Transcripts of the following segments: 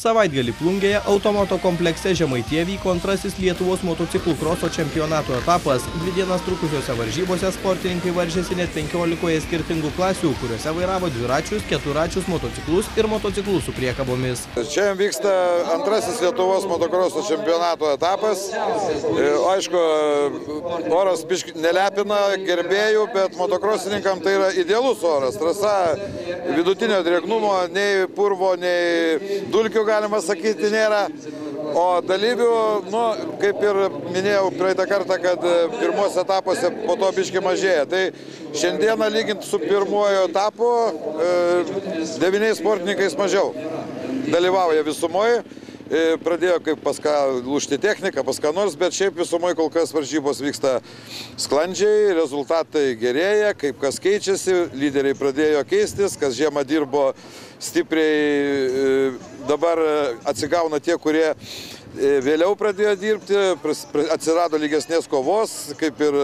Savaitgalį Plungėje automoto komplekse Žemaitija vyko antrasis Lietuvos motociklų kroso čempionato etapas. 2 dienas trukusiose varžybose sportininkai varžėsi net 15 skirtingų klasių, kuriuose vairavo dviračius, keturračius motociklus ir motociklus su priekabomis. Čia vyksta antrasis Lietuvos motokroso čempionato etapas. Aišku, oras biškį nelepina gerbėjų, bet motokrosininkam tai yra idealus oras. Trasa vidutinio drėgnumo, nei purvo, nei dulkių, galima sakyti, nėra. O dalyvių, kaip ir minėjau praeitą kartą, kad pirmos etapuose po to biškį mažėja. Tai šiandieną lyginti su pirmuoju etapu 9 sportininkais mažiau dalyvauja visumoje. Pradėjo kaip pas ką lūžti technika, pas ką nors, bet šiaip visumoje kol kas varžybos vyksta sklandžiai, rezultatai gerėja, kaip kas keičiasi, lyderiai pradėjo keistis, kas žiemą dirbo stipriai, dabar atsigauna tie, kurie vėliau pradėjo dirbti, atsirado lygesnės kovos, kaip ir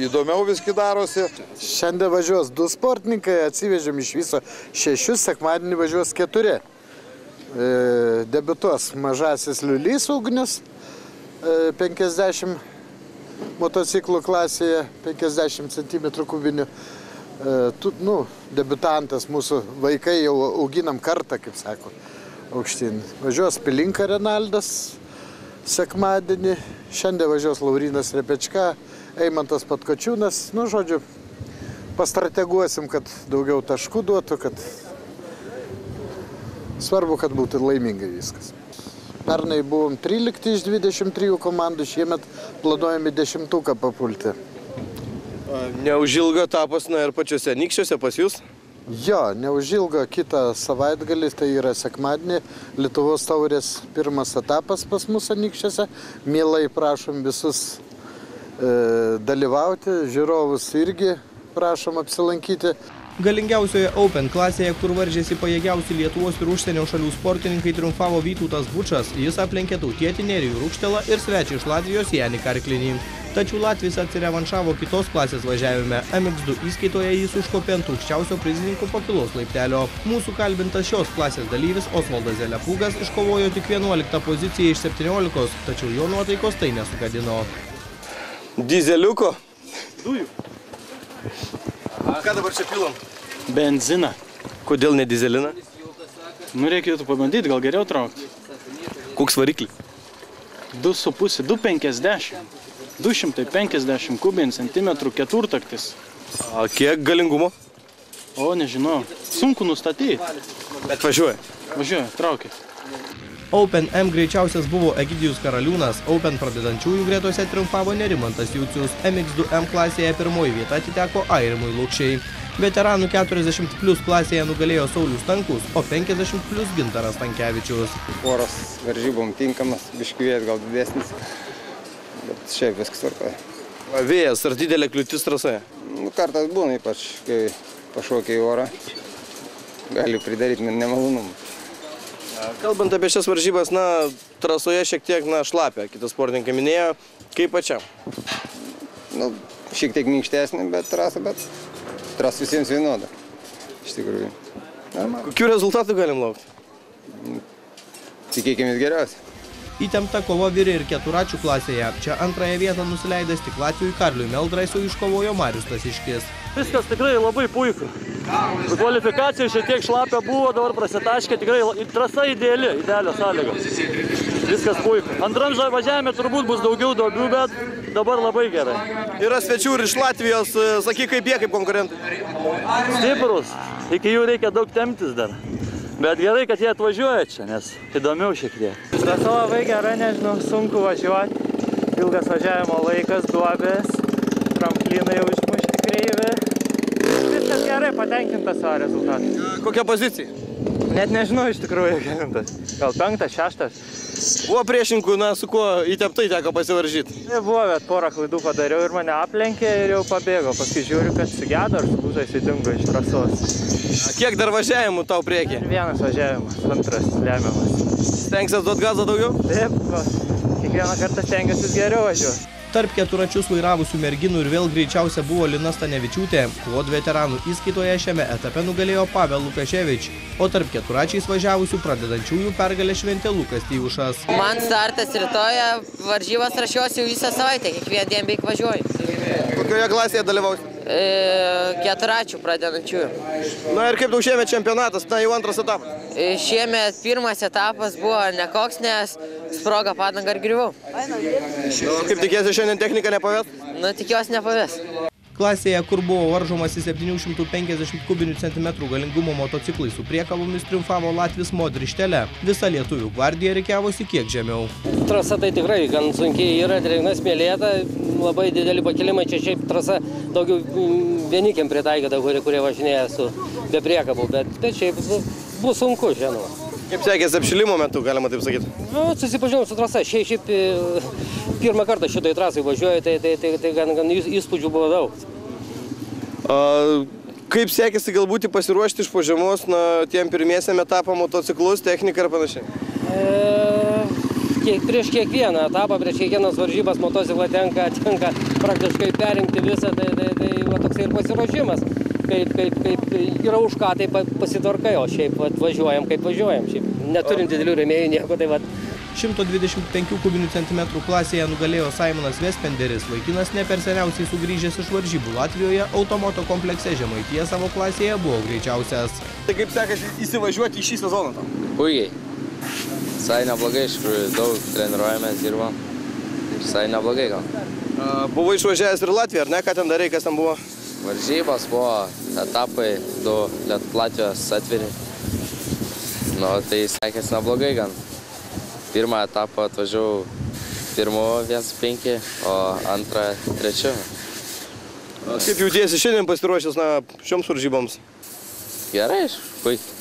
įdomiau viskai darosi. Šiandien važiuos 2 sportininkai, atsivežėm iš viso 6, sekmadienį važiuos 4. Debiutuos mažasis Liulys Ugnius, 50 motociklų klasėje, 50 cm3. Debiutantas, mūsų vaikai jau auginam kartą, kaip sako, aukštyn. Važiuos Pilinka Renaldas sekmadienį, šiandien važiuos Laurinas Repečka, Eimantas Patkočiūnas. Žodžiu, pastrateguosim, kad daugiau taškų duotų, kad svarbu, kad būtų laimingai viskas. Pernai buvom 13 iš 23 komandų, šiemet planuojame 10-uką papulti. Neužilgo etapas, ir pačiuose Anykščiuose pas jūs? Jo, neužilgo kitą savaitgalį, tai yra sekmadienį, Lietuvos taurės pirmas etapas pas mus Anykščiuose. Mielai prašom visus dalyvauti, žiūrovus irgi prašom apsilankyti. Galingiausioje Open klasėje, kur varžėsi pajėgiausi Lietuvos ir užsienio šalių sportininkai, triumfavo Vytautas Bučas. Jis aplenkė tautietį Nerijų Rukštelą ir svečią iš Latvijos Janį Karklinį. Tačiau Latvis atsirevanšavo kitos klasės važiavime. MX2 įskaitoje jis užkopė ant aukščiausio prizininkų pakylos laiptelio. Mūsų kalbintas šios klasės dalyvis Osvaldas Zelepūgas iškovojo tik 11 poziciją iš 17, tačiau jo nuotaikos tai nesugadino. Dizeliuko? Dujų. Ką dabar čia pilam? Benziną. Kodėl ne dizeliną? Reikėtų pabandyti, gal geriau traukti. Koks variklis? 2,5, 250. 250 kubinių centimetrų keturtaktis. Kiek galingumo? O, nežinau. Sunku nustatyti. Bet važiuoja? Važiuoja, traukia. Open M greičiausias buvo Egidijus Karaliūnas, Open pradedančiųjų gretose triumfavo Nerimantas Jucius, MX2M klasėje pirmoji vieta atiteko Airimui Lukšiai. Veteranų 40+ klasėje nugalėjo Saulius Stankus, o 50+ Gintaras Stankevičius. Oras varžybom tinkamas, biškį gal didesnis, bet šiaip viskas tvarkoja. Vėjas, ar didelė kliūtis trasoje? Kartas būna, ypač kai pašokia į orą, gali pridaryti nemalonumų. Kalbant apie šias varžybas, trasoje šiek tiek šlapia, kitas sportininkai minėjo, kaip pačiam? Šiek tiek minkštesnė, bet trasa visiems vienoda, iš tikrųjų. Kokių rezultatų galim laukti? Tikėkimės geriausiai. Įtempta kova vyrai ir keturračių klasėje. Čia antrąją vietą nusileidęs tik Latviui Karliui Meldraisui iškovojo Marius Stasiškis. Viskas tikrai labai puiku. Kvalifikacija šiek tiek šlapia buvo, dabar prasitaškė, tikrai trasa idealios sąlygos. Viskas puiku. Antram važiavime turbūt bus daugiau duobių, bet dabar labai gerai. Yra svečių ir iš Latvijos, sakyk, kaip jie, kaip konkurentai? Stiprus, iki jų reikia daug temptis dar. Bet gerai, kad jie atvažiuoja čia, nes įdomiau šiek tiek. Trasa labai gera, nežinau, sunku važiuoti. Ilgas važiavimo laikas, duobės, tramplynai jau išmušti kreivį. Viskas gerai, patenkintas savo rezultatą. Kokia pozicija? Net nežinau iš tikrųjų kelintas. Gal 5, 6. Buvo priešininkų, su kuo įtemptai teko pasivaržyti? Buvo, bet porą klaidų padariau ir mane aplenkė ir jau pabėgo. Paskui žiūriu, kad sugedo ir sulūžais įdingo iš trasos. Kiek dar važiavimų tau priekį? Vienas važiavimas, antras lemiamas. Stengsies duot gazą daugiau? Taip, kiekvieną kartą stengiuosi geriau važiuoti. Tarp keturračius vairavusių merginų ir vėl greičiausia buvo Lina Stanevičiūtė. Quad veteranų įskaitoje šiame etape nugalėjo Pavel Lukaševič, o tarp keturračiais važiavusių pradedančiųjų pergalę šventė Lukas Tyušas. Man startas rytoj, varžybas rašiausi visą savaitę, kiekvieną dieną beveik važiuoju. Kokioje klasėje dalyvausi? Keturračių pradedančiųjų. Na ir kaip tau šiemet čempionatas, jau antras etapas? Šiemet pirmas etapas buvo nekoks, nes sprogo padangą ir griuvau. Kaip tikėsi, šiandien technika nepaves? Nu, tikiuosi nepaves. Klasėje, kur buvo varžomasi 750 kubinių centimetrų galingumo motociklai su priekabomis, triumfavo Latvis Modriš Tele. Visa lietuvių gvardija rikiavosi kiek žemiau. Trasa tai tikrai gan sunkiai yra, drėgna smėlėta, labai dideli pakilimai. Čia šiaip trasa daugiau vienikiam pritaikyta, kurie važinėja su be priekabų, bet šiaip bus sunku, žinoma. Kaip sekėsi apšilimo metu, galima taip sakyti? Nu, susipažinau su trasa. Šiaip pirmą kartą šitai trasai važiuoju, tai gan įspūdžių buvo daug. Kaip sekėsi galbūt pasiruošti iš po žiemos tiem pirmiesiam etapam motociklus, techniką ir panašiai? Prieš kiekvieną etapą, prieš kiekvienas varžybas motociklą tenka praktiškai perinkti visą, tai va toksai ir pasiruošimas. Kaip yra už ką, tai pasitvarkai, o šiaip važiuojam, kaip važiuojam. Šiaip neturim didelių rėmėjų nieko, tai va. 125 kubinių centimetrų klasėje nugalėjo Simonas Vespenderis, vaikinas ne per seniausiai sugrįžęs iš varžybų Latvijoje, automoto komplekse Žemaitija savo klasėje buvo greičiausias. Tai kaip sekasi įsivažiuoti į šį sezoną tam? Puikiai. Visai neblogai, iš tikrųjų, daug treniruojamės, dirbam. Visai neblogai gal. Buvo išvažiavęs ir Latviją, ar ne? Ką ten darai, kas ten buvo? Varžybos buvo, etapai, 2 Latvijos atviri. Nu, tai sekėsi neblogai gan. Pirmą etapą atvažiavau 1.5, o antrą 3. Kaip jautiesi šiandien pasiruošęs šioms varžyboms? Gerai, puikiai.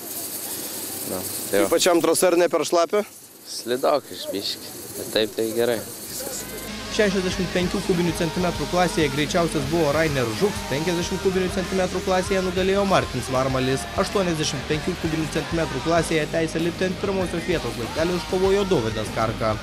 Kaip pačiam trasa ar ne per šlapę? Slidauk iš biškį, bet taip tai gerai. 65 kubinių centimetrų klasėje greičiausias buvo Rainer Žuks, 50 kubinių centimetrų klasėje nugalėjo Martins Varmalis, 85 kubinių centimetrų klasėje teisę lipti ant pirmosios vietos laiptelio iškovojo Dovydas Karka.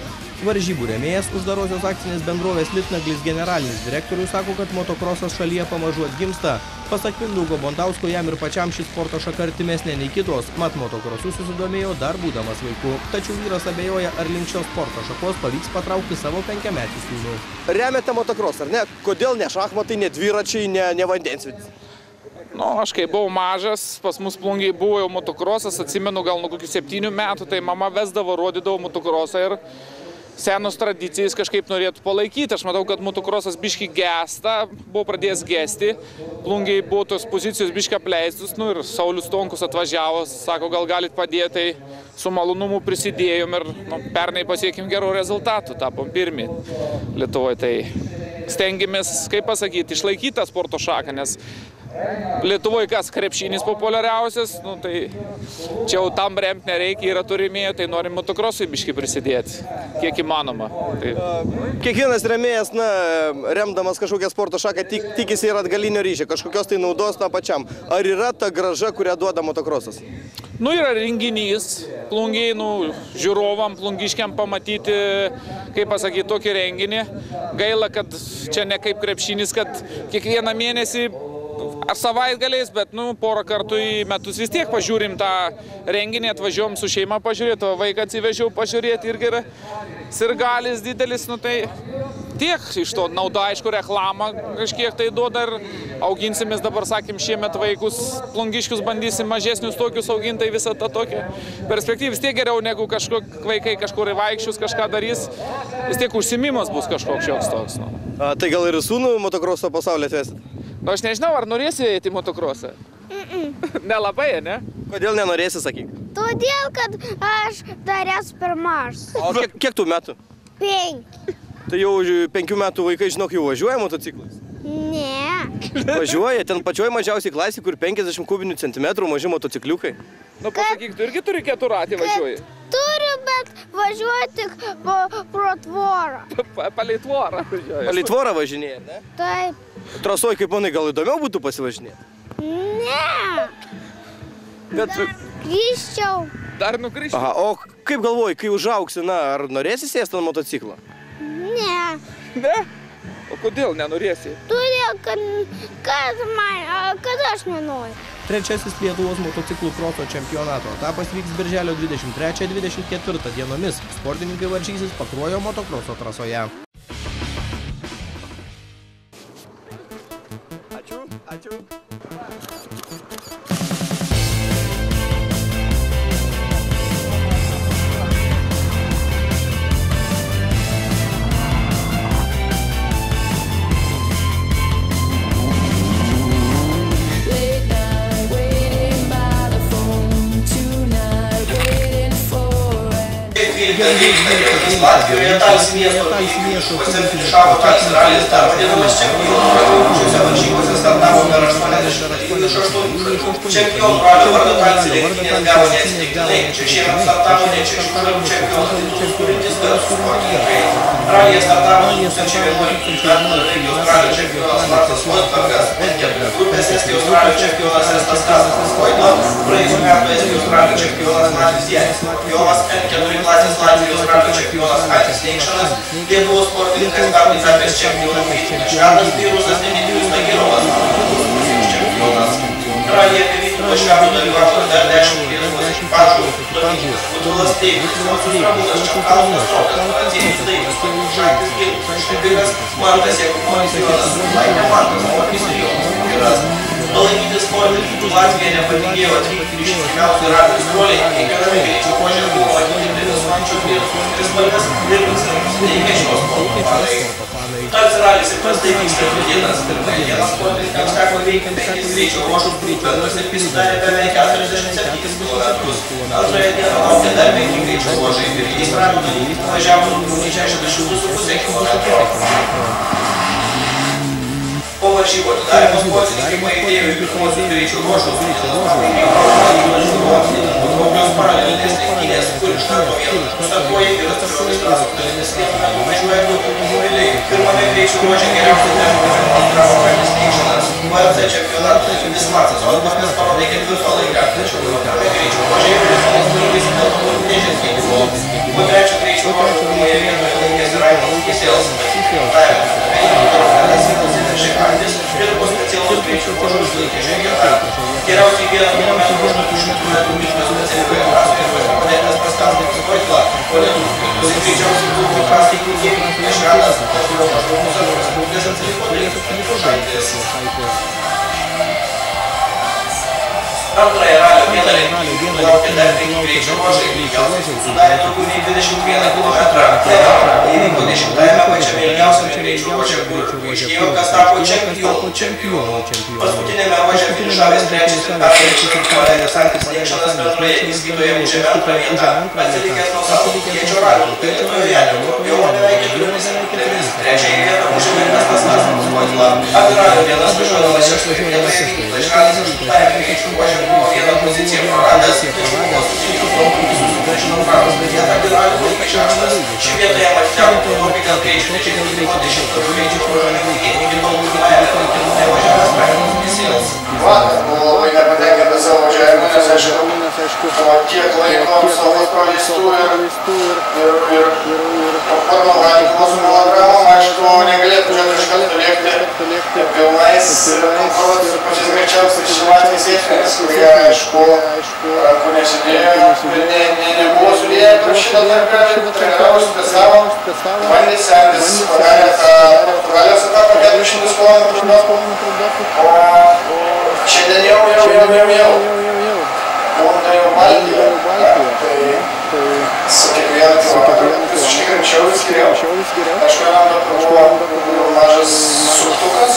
Varžybų rėmėjas uždarosios akcinės bendrovės Litnaglis generalinis direktorius sako, kad motokrosas šalyje pamažu atgimsta. Pasak Mindaugo Bondausko, jam ir pačiam ši sporto šaka artimesnė nei kitos, mat motokrosu susidomėjo dar būdamas vaiku. Tačiau vyras abejoja, ar link šios sporto šakos pavyks patraukti savo 5-metį sūnų. Remiate motokrosą, ar ne? Kodėl ne šachmatai, ne dviračiai, ne vandensvitis? Aš kai buvau mažas, pas mus Plungėj buvo jau motokrosas, atsimenu gal nuo kokių 7 metų, tai mama vesdavo, rodydavo motokrosą ir senos tradicijas kažkaip norėtų palaikyti. Aš matau, kad motokrosas biški gesta, buvo pradėjęs gesti, Plungėj buvo tos pozicijos biški apleistus, ir Saulius Tonkus atvažiavo, sako, gal galit padėti, tai su malonumu prisidėjom ir pernai pasiekėm gerų rezultatų, tapom pirmi Lietuvoje. Tai stengiamės, kaip pasakyti, išlaikyti tą sporto šaką, nes Lietuvoje kas krepšinis populiariausias, tai čia jau tam remti nereikia, yra turimėje, tai norim motokrosui biški prisidėti, kiek įmanoma. Kiekvienas remėjas, remdamas kažkokią sporto šaką, tikisi ir atgalinio ryšio, kažkokios tai naudos tą pačiam. Ar yra ta grąža, kurią duoda motokrosas? Yra renginys, Plungėj, žiūrovam, plungiškiam pamatyti, kaip pasakyti, tokį renginį. Gaila, kad čia ne kaip krepšinis, kad kiekvieną mėnesį ar savaitgaliais, bet porą kartų į metus vis tiek pažiūrim tą renginį, atvažiuom su šeima pažiūrėti, o vaiką atsivežiau pažiūrėti irgi yra sirgalis didelis, tai tiek iš to nauda, aišku, reklama kažkiek tai duoda ir auginsimės dabar, sakym, šiemet vaikus, plungiškius bandysim mažesnius tokius auginti, visą tą tokią perspektyvą. Vis tiek geriau negu vaikai kažkur vaikščius, kažką darys, vis tiek užsimimas bus kažkoks šioks toks. Tai gal ir sūnų motokroso pasaulį atvesit? Aš nežinau, ar norėsi eiti į motokrosą? Nelabai, ne? Kodėl nenorėsi, sakyk? Todėl, kad aš dar esu per mažas. O kiek tų metų? 5. Tai jau 5 metų vaikai, žinok, jau važiuoja motociklais? Ne. Važiuoja, ten pačioj mažiausiai klasė, kur 50 kubinių centimetrų maži motocikliukai. Pasakyk, tu irgi turi keturratį važiuoji? Turiu, bet važiuoju tik pro tvorą. Palei tvorą važiuoji? Palei tvorą važinėja, ne? Taip. Trasoj, kaip manai, gal įdomiau būtų pasivažinėti? Ne. Bet... Grįžčiau. Dar nukryžčiau? Aha, o kaip galvoji, kai užaugsi, ar norėsi sėsti ant motociklą? Ne. Ne? O kodėl nenorėsi? Todėl, kad aš nenoriu. Trečiasis Lietuvos motociklų kroso čempionato etapas vyks birželio 23-24 dienomis. Sportininkai varžysis Pakruojo motokroso trasoje. Ačiū. Latvijoje Talsi miesto kuriuose finišavo Talsi ralis dar vadinamas čempionu. Šiuose varžybose startavo per 80 dalyvių iš 8 šalių. Čempionų ralio vardą Talsi lenktynės gavo neatsitiktinai. Čia šiemet startavo ne 6 šalių čempionų titulus turintys garsūs sportininkai. Ralyje startavo 2011 metų Norvegijos ralio čempionas Martas Voitbergas, grupės Estijos ralio čempionas Estas Kasparas Voito, praėjusių metų Estijos ralio čempionas Matis Janis, Jonas N4 klasės Latvijos ralio čempionas Aitis Neikšanas, Lietuvos sportininkas pernai tapęs čempionu Vytautas Švedas bei rusas Dmitrijus Tagirovas, čempionas. Ralyje apie Vytautą Švedų dalyvavo dar 10 Lietuvos ekipažų, Dominykas Futbolas Teivis, Mocius Ramūnas, Čapkauskas Rokas, Atsėlis Daivis, Šaitis Gėlus, Šepikas, Mantas Jakubonis Jonas, Laimė Mantas, Mokis ir Jonas Vyras. Palaikyti sportininkų Latvija nepatingėjo atvykti iš iškimiausių ralio broliai, kiekviename greičio ruože buvo matyti Britas Vančio trispalvės ir nusiteikę šios sporto fanai. Talsi ralis įprastai vyksta 2 dienas. Pirmąją dieną sportininkams teko veikti 5 greičio ruožus grupėmis ir pasidarė beveik 47 km. Antrąją dieną laukia dar 5 greičio ruožai ir jais ralio dalyviai važiavo daugiau nei 62,5 km. Po varžybų atidarimo sportininkai pajudėjo į pirmosius greičio ruožus. Kokios paralelinės lenktynės, kur iš karto vienu startuoja ir atsižodis trasos dalimis vienu metu važiuoja 2 automobiliai. Pirmame greičio ruože geriausiai tempo antravo Aitis Neikšanas. VRC čempionato Vis Martas Voitbergas parodė 4 laiką, tačiau antrame greičio ruože Britas dalyvis dėl neženkliai buvo. Po trečio greičio ruožo pirmoje vietoje laikėsi Raimondas Kisėlas. Ir po specialus greičio ruožus laikė šengeta. Geriausiai vieną kilometrų ruožą 200 metrų miškas specialikoje trasoje papadėtas Paskaldas Voitla, o lietuvių greičiausiai buvo prastai kūrėjai Nešradas, tačiau maždaug antras būdės atsiliko Dainius Šaitis. Antrąją ralio dieną lenktynininkų laukia dar 5 greičio ruožai, ilgiausiai sudarė daugiau nei 21 km. Tai įvyko 10-ame pačiame ilgiausiame greičio ruože, kur iškėjo, kas tapo čempionu. Paskutinėme ruože finišavęs trečias ir pergalės Aitis Neikšanas bendroje įskaitoje užėmė antrą vietą, atsilikęs nuo savo greičio ralio nugalėtojo Janio Jono beveik 4 minutėmis. Trečiąją vietą užėmė Estas Kasparas Voitla. Abi ralio dienas važiuodamas 6 vietoje Vytautas Švedas 8-ame greičio ruože buvo vieną poziciją praradęs, tačiau buvo susitiktų traukutis susigrąžino Frankos vietą ir ralio laikė 6. Ši vieta jam atiteko Norvegijos greičio trečiais buvo 10 greičio ruožo iki tol pirmąją važiavęs Raimondas Kisėlas. Vakar buvo labai nepatenkintas savo važiavimu, nes aišku, tiek laiko savo praleistų ir parmalaninkų su melodramom, aišku, negalėtų čia iš karto lėkti pilnais konkuruoti su pačiais greičiausiais šilmatiniais eismais, kurie, aišku, rankų nesidėjo, nebuvo sudėję per šitą tarpę, treniravosi, testavo, bandė semtis, padarė tą Portugalijos etapą 400 km, o šiandien jau būna jau Baltijoje, tai su kiekvienu kilometru visiškai greičiau vis geriau. Aišku, vienam buvo mažas suktukas,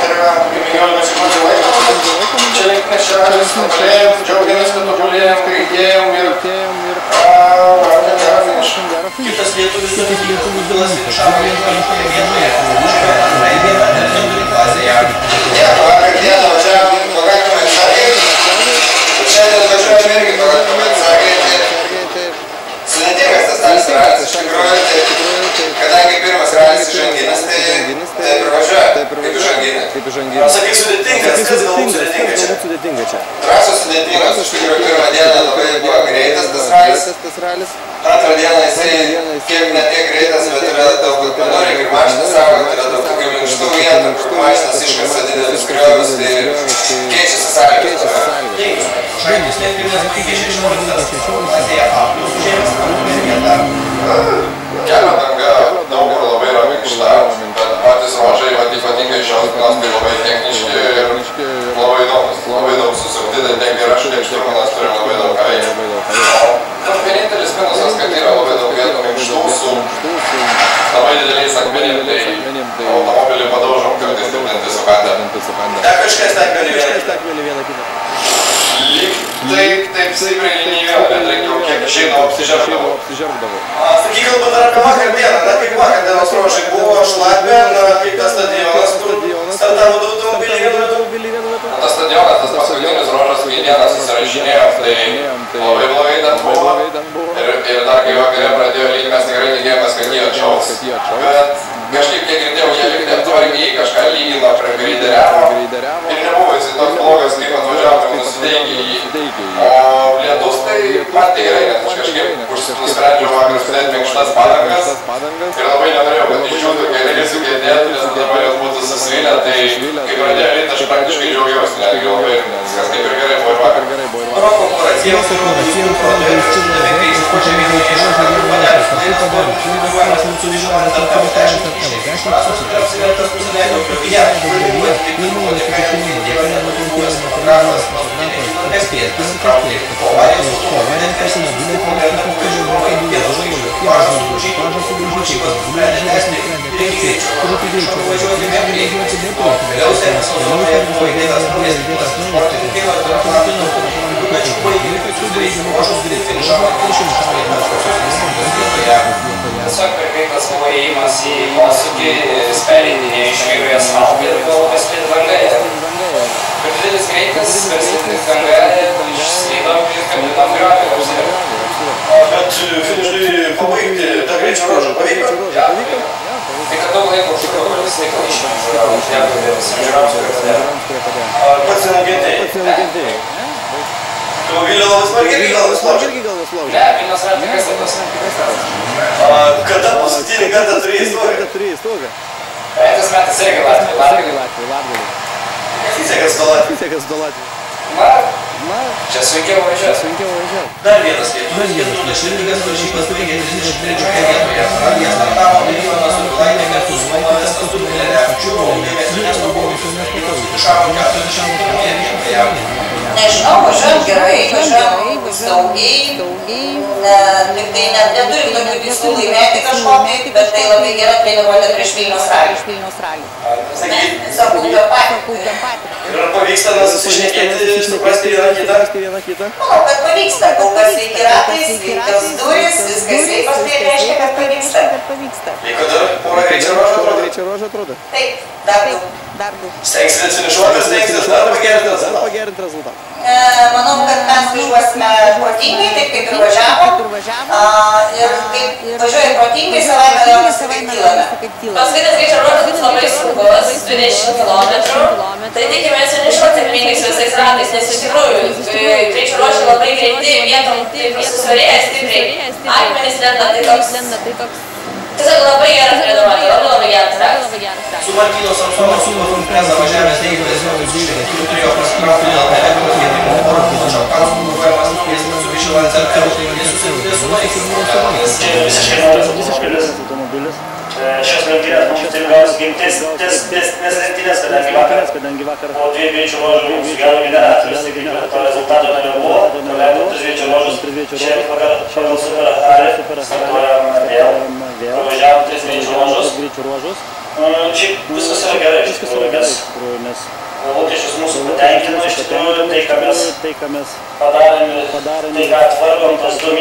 turėjome 15 sekundžių laiko, čia lenktynės čia ralis, tobulėjom, džiaugiamės, kad tobulėjom, greitėjom ir laukiam gerą finišą. Kitas lietuvis Vilas finišavo 11 vietoje, užėmė antrąją vietą N4 klasėje. Vakar dieną važiavom pakankamai atsargiai, šiandien važiuojam irgi pakankamai atsargiai. Sudėtingas tas Talsi ralis, iš tikrųjų, kadangi pirmas ralis įžanginis, tai ir važiuoja, kaip įžanginė. Sakai sudėtingas, kas galbūt sudėtinga čia? Trasos sudėtingos, iš tikrųjų, pirmą dieną labai buvo greitas tas ralis. Antrą dieną jisai kiek ne tiek greitas, bet yra daug akmenų, reikia mašiną saugoti, yra daug tokių minkštų vietų, kur mašinas iškasa didelius griovius, tai keičiasi sąlygos. Žainis Nepilnas puikiai 16 Kelio danga daug kur labai yra minkšta, bet patys ruožai ypatingai šios dienos tai labai techniški ir labai įdomus. Labai daug susukti, tai tiek ir aš, tiek Šturmanas turim labai daug ką veikti. Vienintelis minusas, kad yra labai daug vietų minkštų su labai dideliais akmenim, tai automobilį padaužom kartais trupinti sukandę. Teko iškasti akmenį vieną kitą. Lyg taip stipriai nei vėl, bet reikiau kiek išeidavo apsižergdavo. Sakyk, kalbant apie vakar dieną, kaip vakar dienos ruožai buvo šlapė, kaip tas stadionas, kur startavo du automobiliai vienu metu. Tas stadionas, tas paskutinis ruožas, kai dieną susirašinėjom, tai labai blogai ten buvo. Ir dar kai vakarė pradėjo lygti, mes tikrai tikėjomės, kad jie atšaus. Bet kažkaip kiek girdėjau, jie lyg netvarkiai kažką lygino prie greideriavo. Ir nebuvo jis toks blogas, kaip atvažiavom nusiteikė jį. O lietus tai man tai gerai, nes aš kažkaip nusprendžiau vakar sudėti minkštas padangas. Ir labai nenorėjau, kad išdžiūtų keliai sukėdėtų, nes dabar jos būtų susvilę. Tai kai pradėjo lyti, aš praktiškai džiaugiausi, netgi labai. Viskas kaip ir gerai buvo ir vakar. Roko Kuracijos ir Rūdų pradėjo beveik 3 požemiai iššūkio ir padarė. Tai padarė. Važiuojamas mūsų vyžiuojamas tarp 50 išlėkė. Tas nusileido prie Fiat, kuri buvo pirmųjų sprendimų. Buvęs fotogramas paskutinį nespėjęs pasitraukti. Po avarijos automobilis automobilio važiuoja vienas žvaigždžių. Važas daužytų, užvažiuotas netesnį priekį, kuriuo važiuoti vėliai. Vėliau sėkmas automobilis buvo įdėtas naujas sportininkai, tačiau baigė sudaryti ruožus greitai. Tiesiog perfektas buvo įėjimas į posūkį, pereidinėjo iš vyro į asfaltą ir buvo labai slidi danga. Per didelis greitis, per slidi danga, išslydom ir kabinom griovį. Bet finišui pabaigti tą greičio ruožą pavyko? Tai kad daug laiko užtruko, bet vis laiko išmėžiau, uždėkau visam žiūrams, pats nenukentėjai? Automobilio labai smarkiai irgi gal neslaužė? Ne, Vilniaus ratikas labai smarkiai neslaužė. Kada paskutinį kartą turėjai stogą? Praeitas metais irgi Latvijai. Įsiekas to Latvijai. Na, čia sunkiau važiuoti. Dar vienas skaičius. Šiandien varžybas baigė 23 vietoje. Jie startavo Milijonas Urlaitė kartu su Modestas Turulėlė. Ernesto Paulius finišavo 41 vietoje. Nežinau, važiuojam gerai, važiuojam saugiai, tiktai neturim tokių tikslų laimėti kažkokį, bet tai labai gera treniruotė prieš Vilniaus ralį. Sakau, patį. Ir pavyksta susišnekėti, suprasti vieną kitą? Manau, kad pavyksta, kol kas sveiki ratai, sveikios durys, viskas sveikas, tai reiškia, kad pavyksta. Tai kada porą greičio ruožą atrodo? Taip, dar du. Stengsitės finišuotis, stengsitės dar pagerinti rezultatą. Manau, kad mes važiuosime protingai, taip kaip ir važiavom. Ir kaip važiuoja protingai, savaime gaunasi kaip tylame. Paskutinis greičio ruožas bus labai sunkus, 20 km. Tai tikimės finišuoti pirmingais visais ratais, nes iš tikrųjų greičio ruožai labai greiti, vietom taip susvarėja stipriai. Akmenys lenda, tai toks. Tiesiog labai geras treniruotė, labai geras ratas. Su Martyno Samsono sūnus Freza važiavęs Eigodas Vilnius, kur turėjo prasitraukti dėl elektros gedimo oro pūčio kalbų važiuojamas naujas Mitsubishi Lancer nesusitikti su laikais. Čia visiškai naujas automobilis. Šios lenktynės mums taip gausi kaip testinės lenktynės, kadangi vakar po 2 greičio ruožų sugavo generatorius, tai to rezultato nebuvo, praleidom 3 greičio ruožus, čia pagal Super Harry startuojam vėl, pravažiavom 3 greičio ruožus. Šiaip viskas yra gerai, iš tikrųjų, nes lūkesčius mūsų patenkino, iš tikrųjų, tai ką mes padarėme, tai ką atvargom tos 2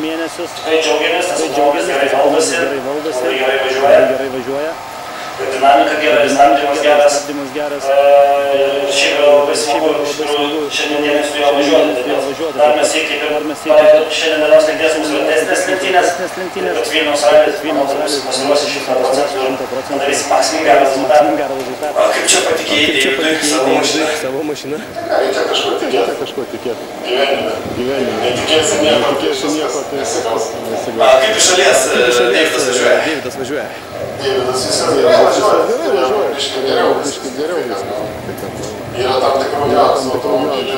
mėnesius, tikrai džiaugiamės, nes automobilis gerai valdosi, labai gerai važiuoja. Dinamika gera, stabdymas geras. Šiaip yra labai smagu, iš tikrųjų, šiandien dienai su juo važiuoti. Dar mes kaip ir šiandien dienos lenktynės mūsų testinės lenktynės, bet Vilniaus ralis pasiruošė 100% ir padarys maksimum gerą rezultatą. Kaip čia patikėjai Deividui savo mašiną? Reikia kažko tikėti. Gyvenime. Netikėsi nieko, tai sakau. Kaip iš šalies Deividas važiuoja? Deividas važiuoja? Deividas viskas gerai važiuoja. Biškai geriau viskas. Yra tam tikrų niuansų automobilį,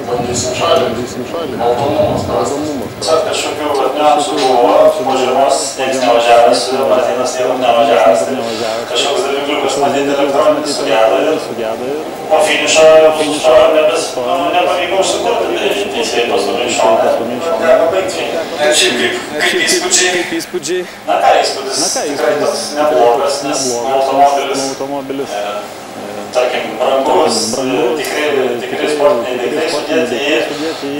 bandysim šalinti. Malonumas. Kažkokių niuansų buvo, po žiemos nieks nevažiavęs, Martynas nevažiavęs. Kažkoks davikliukas matyti elektroninis sugedo ir po finišo nepavyko užsikurti, tai teisėjai pastumė iš šoną. Teko baigti. Kaip įspūdžiai? Na ką įspūdis? Tikrai toks neblogas, nes automobilis tarkim, brangus, tikrai sportiniai daiktai sudėti į,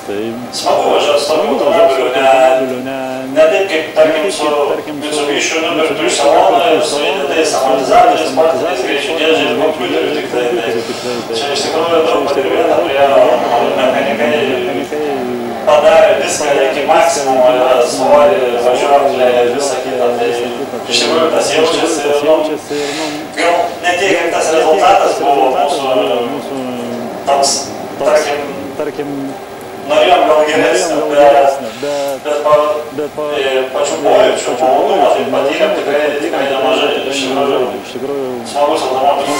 tai smagu važiuoti su tokiu automobiliu, ne taip kaip, tarkim, su Mitsubishi nupirktu iš salono ir su įdėtais amortizatoriais, sportiniais greičių dėžiais, kompiuteriu tik tai. Čia iš tikrųjų daug padirbėta prie mechanikai padarė viską iki maksimumo, svorį, važiuoklę ir visą kitą. Tai iš tikrųjų tas jaučiasi, gal ne tiek, kaip tas rezultatas buvo mūsų toks, tarkim, norėjom gal geresnio, bet pačių pojūčių malonumo, tai patyrėm tikrai nemažai. Iš tikrųjų, smagus automobilis.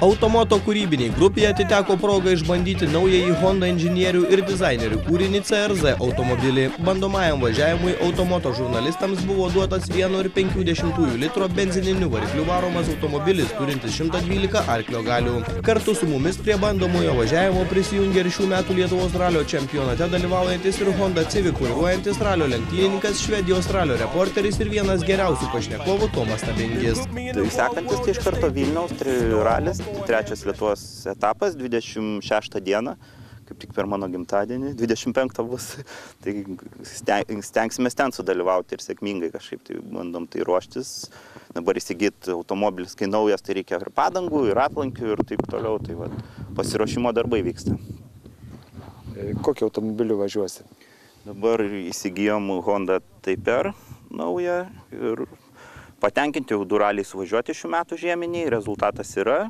Automoto kūrybiniai grupėje atiteko proga išbandyti naująjį Honda inžinierių ir dizainerių kūrinį CRZ automobilį. Bandomajam važiavimui Automoto žurnalistams buvo duotas 1,5 litro benzininiu varikliu varomas automobilis, turintis 112 arklio galių. Kartu su mumis prie bandomojo važiavimo prisijungė ir šių metų Lietuvos ralio čempionate dalyvaujantis ir Honda Civic vairuojantis ralio lenktynininkas, Švedijos ralio reporteris ir vienas geriausių pašnekovų Tomas Stabingis. Tai sekantis tai iš karto Vilniaus ralis. Trečias Lietuvos etapas, 26 dieną, kaip tik per mano gimtadienį, 25 bus, tai stengsimės ten sudalyvauti ir sėkmingai kažkaip tai bandom tai ruoštis. Dabar įsigyti automobilis, kai naujas, tai reikia ir padangų, ir atlankių ir taip toliau, tai va, pasiruošimo darbai vyksta. Kokį automobilį važiuosi? Dabar įsigijom Honda Type-R naują ir patenkinti jau du raliai suvažiuoti šių metų žieminiai, rezultatas yra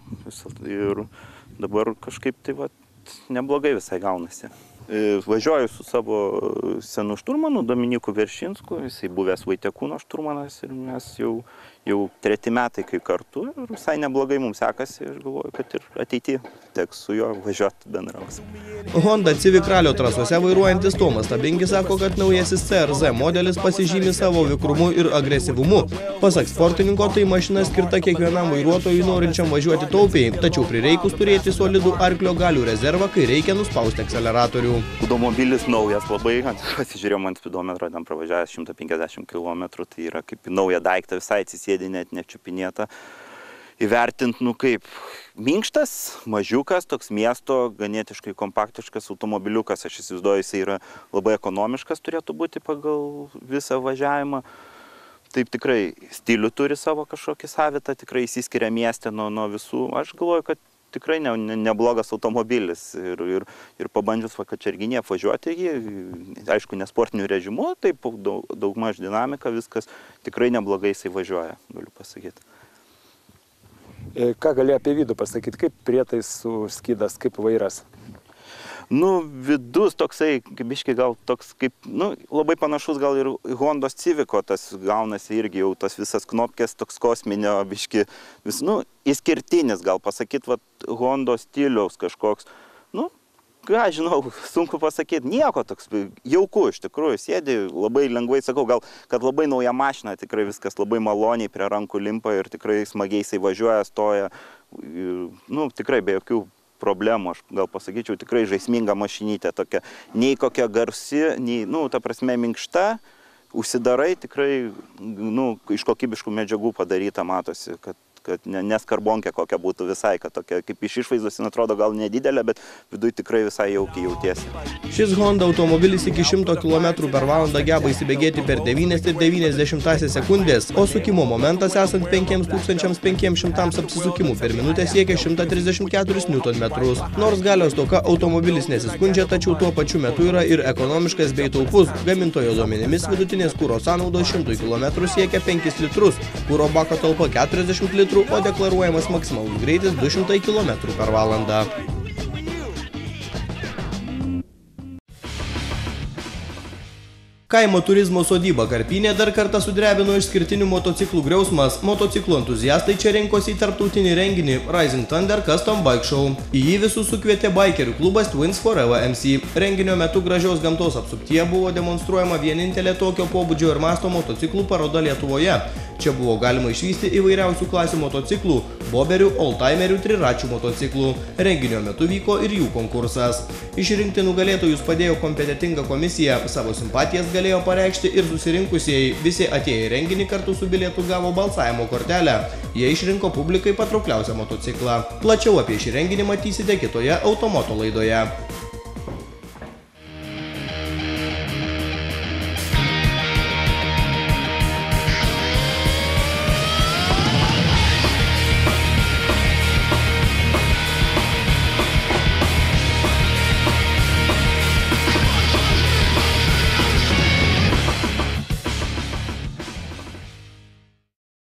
ir dabar kažkaip tai va, neblogai visai gaunasi. Važiuoju su savo senu šturmanu, Dominiku Veršinsku, jisai buvęs Vaitekūno šturmanas ir mes jau 3 metai kai kartu ir visai neblogai mums sekasi, aš galvoju, kad ir ateityje teks su juo važiuoti bendrausim. Honda Civic ralio trasose vairuojantis Tomas Stabingis sako, kad naujasis CRZ modelis pasižymi savo vikrumu ir agresyvumu. Pasak sportininko, tai mašina skirta kiekvienam vairuotojui norinčiam važiuoti taupiai, tačiau prireikus turėti solidų arklio galių rezervą, kai reikia nuspausti akceleratorių. Automobilis naujas labai, pasižiūrėjom ant spidometro, ten pravažiavęs 150 km, tai yra kaip naują daiktą, visai atsisėdi, net nečiupinėta. Įvertint, kaip minkštas, mažiukas, toks miesto, ganėtiškai kompaktiškas automobiliukas, aš įsivaizduoju, jisai yra labai ekonomiškas, turėtų būti pagal visą važiavimą. Taip tikrai stilių turi savo kažkokį savitą, tikrai įsiskiria mieste nuo visų. Aš galvoju, kad tikrai neblogas automobilis ir pabandžius Kačerginėje apvažiuoti jį, aišku, nesportiniu režimu, taip daugmaž dinamika, viskas tikrai neblogai jisai važiuoja, galiu pasakyti. Ką gali apie vidų pasakyti, kaip prietaisų skydas, kaip vairas? Vidus toksai, biškai gal toks kaip, labai panašus gal ir Hondos Civico, tas gaunasi irgi jau tas visas knopkės toks kosminio biškai, išskirtinis gal pasakyti, Hondos stiliaus kažkoks, ką žinau, sunku pasakyti, nieko toks, jauku iš tikrųjų, sėdi labai lengvai, sakau, gal, kad labai nauja mašina, tikrai viskas labai maloniai prie rankų limpa ir tikrai smagiai jisai važiuoja, stoja, tikrai be jokių problemų, aš gal pasakyčiau, tikrai žaisminga mašinytė tokia, nei kokia garsi, nei, ta prasme, minkšta, užsidarai tikrai, iš kokybiškų medžiagų padaryta, matosi, kad neskarbonkė kokia būtų visai, kad tokia kaip iš išvaizdos, atrodo gal nedidelė, bet viduje tikrai visai jaukiai jautiesi. Šis Honda automobilis iki 100 km per valandą geba įsibėgėti per 9,9 sekundės, o sukimo momentas esant 5500 apsisukimų per minutę siekia 134 Nm. Nors galios stoka automobilis nesiskundžia, tačiau tuo pačiu metu yra ir ekonomiškas bei taupus. Gamintojo duomenimis vidutinės kuro sąnaudos 100 km siekia 5 litrus, kuro bako talpa 40 litrų, o deklaruojamas maksimalus greitis 200 km per valandą. Kaimo turizmo sodyba Karpinė dar kartą sudrebino išskirtinių motociklų griausmas. Motociklų entuziastai čia rinkosi į tarptautinį renginį Rising Thunder Custom Bike Show. Į jį visus sukvietė bikerių klubas Twins Forever MC. Renginio metu gražios gamtos apsuptyje buvo demonstruojama vienintelė tokio pobūdžio ir masto motociklų paroda Lietuvoje. Čia buvo galima išvysti įvairiausių klasių motociklų, boberių, oldtimerių, triračių motociklų. Renginio metu vyko ir jų konkursas. Išrinkti nugalėtojus padėjo kompetentinga komisija, savo simpatijas galėjo pareikšti ir susirinkusieji. Visi atėję į renginį kartu su bilietu gavo balsavimo kortelę. Jie išrinko publikai patraukliausią motociklą. Plačiau apie šį renginį matysite kitoje Automoto laidoje.